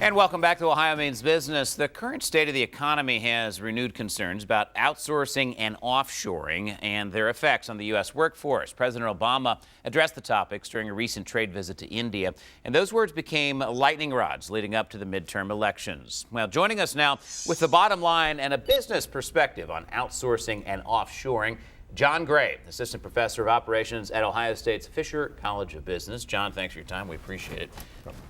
And welcome back to Ohio Maine's Business. The current state of the economy has renewed concerns about outsourcing and offshoring and their effects on the U.S. workforce. President Obama addressed the topics during a recent trade visit to India, and those words became lightning rods leading up to the midterm elections. Well, joining us now with the bottom line and a business perspective on outsourcing and offshoring, John Gray, Assistant Professor of Operations at Ohio State's Fisher College of Business. John, thanks for your time. We appreciate it.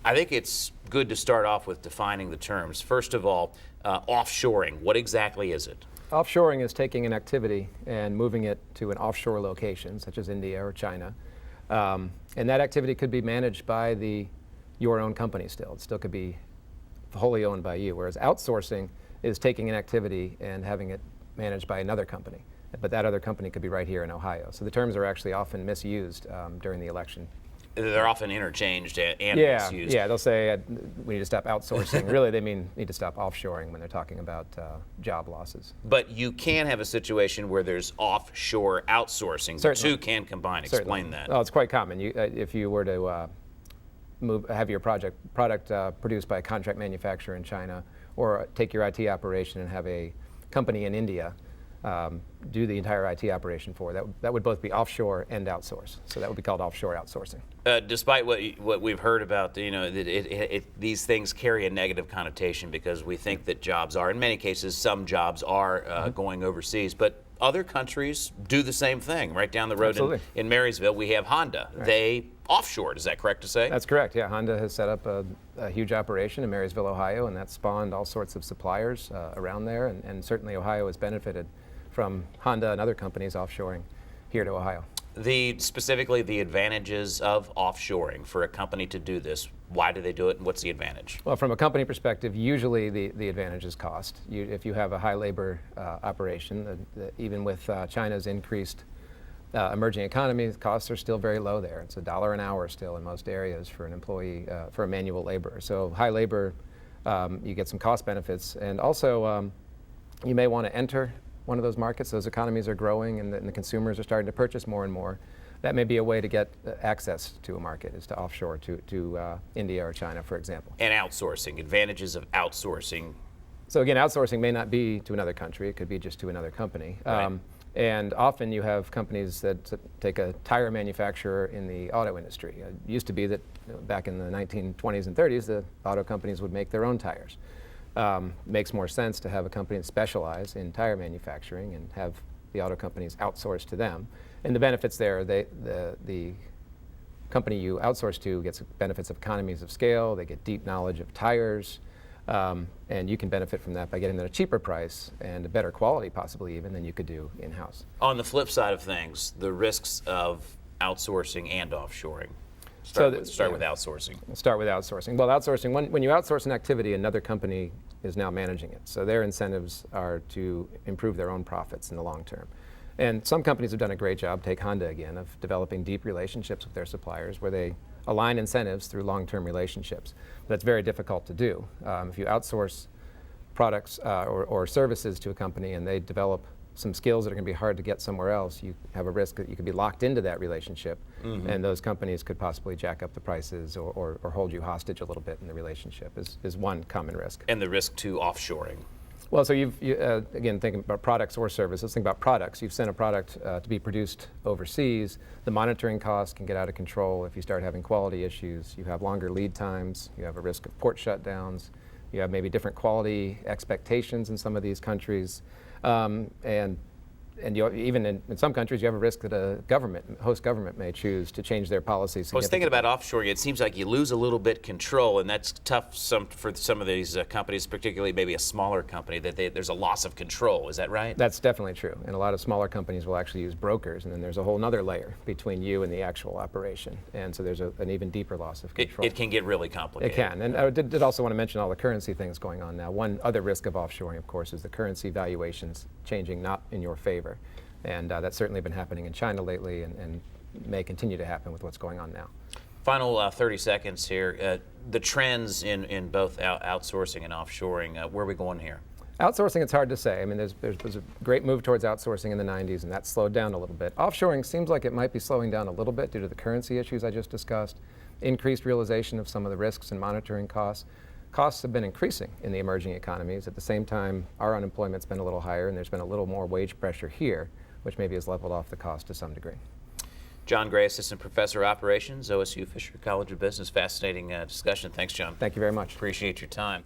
I think it's good to start off with defining the terms. First of all, offshoring. What exactly is it? Offshoring is taking an activity and moving it to an offshore location, such as India or China. And that activity could be managed by your own company still. It still could be wholly owned by you, whereas outsourcing is taking an activity and having it managed by another company. But that other company could be right here in Ohio. So the terms are actually often misused during the election. They're often interchanged and misused. Yeah, they'll say we need to stop outsourcing. Really, they mean need to stop offshoring when they're talking about job losses. But you can have a situation where there's offshore outsourcing. The two can combine. Certainly. Explain that. Well, it's quite common. If you were to have your product produced by a contract manufacturer in China, or take your IT operation and have a company in India do the entire IT operation for. That would both be offshore and outsource. So that would be called offshore outsourcing. Despite what we've heard about, these things carry a negative connotation because we think that jobs are, in many cases, some jobs are going overseas, but other countries do the same thing. Right down the road in Marysville, we have Honda. Right. They offshored. Is that correct to say? That's correct. Yeah, Honda has set up a huge operation in Marysville, Ohio, and that spawned all sorts of suppliers around there, and certainly Ohio has benefited from Honda and other companies offshoring here to Ohio. Specifically the advantages of offshoring for a company to do this. Why do they do it, and what's the advantage? Well, from a company perspective, usually the advantage is cost. If you have a high labor operation, even with China's increased emerging economy, costs are still very low there. It's $1 an hour still in most areas for an employee, for a manual laborer. So high labor, you get some cost benefits, and also you may want to enter one of those markets. Those economies are growing and the consumers are starting to purchase more and more. That may be a way to get access to a market, is to offshore to India or China, for example. And outsourcing, advantages of outsourcing. So again, outsourcing may not be to another country, it could be just to another company. Right. And often you have companies that take a tire manufacturer in the auto industry. It used to be that back in the 1920s and 30s, the auto companies would make their own tires. Makes more sense to have a company that specializes in tire manufacturing and have the auto companies outsourced to them. And the benefits there, the company you outsource to gets benefits of economies of scale, they get deep knowledge of tires, and you can benefit from that by getting them at a cheaper price and a better quality possibly even than you could do in-house. On the flip side of things, the risks of outsourcing and offshoring. Start with outsourcing. Start with outsourcing. Well, outsourcing, when you outsource an activity, another company is now managing it. So their incentives are to improve their own profits in the long term. And some companies have done a great job, take Honda again, of developing deep relationships with their suppliers where they align incentives through long-term relationships. But it's very difficult to do. If you outsource products or services to a company and they develop some skills that are going to be hard to get somewhere else, you have a risk that you could be locked into that relationship, and those companies could possibly jack up the prices or hold you hostage a little bit in the relationship is one common risk. And the risk to offshoring. Well, so again, thinking about products or services, think about products. You've sent a product to be produced overseas. The monitoring costs can get out of control if you start having quality issues. You have longer lead times. You have a risk of port shutdowns. You have maybe different quality expectations in some of these countries. And even in some countries, you have a risk that a host government may choose to change their policies. I was thinking about offshoring. It seems like you lose a little bit control, and that's tough for some of these companies, particularly maybe a smaller company, that there's a loss of control. Is that right? That's definitely true. And a lot of smaller companies will actually use brokers, and then there's a whole other layer between you and the actual operation. And so there's an even deeper loss of control. It can get really complicated. It can. And I did also want to mention all the currency things going on now. One other risk of offshoring, of course, is the currency valuations changing not in your favor. And that's certainly been happening in China lately and may continue to happen with what's going on now. Final 30 seconds here. The trends in both outsourcing and offshoring, where are we going here? Outsourcing, it's hard to say. I mean, there's a great move towards outsourcing in the 90s, and that slowed down a little bit. Offshoring seems like it might be slowing down a little bit due to the currency issues I just discussed, increased realization of some of the risks and monitoring costs. costs have been increasing in the emerging economies. At the same time, our unemployment's been a little higher, and there's been a little more wage pressure here, which maybe has leveled off the cost to some degree. John Gray, Assistant Professor of Operations, OSU Fisher College of Business. Fascinating discussion. Thanks, John. Thank you very much. Appreciate your time.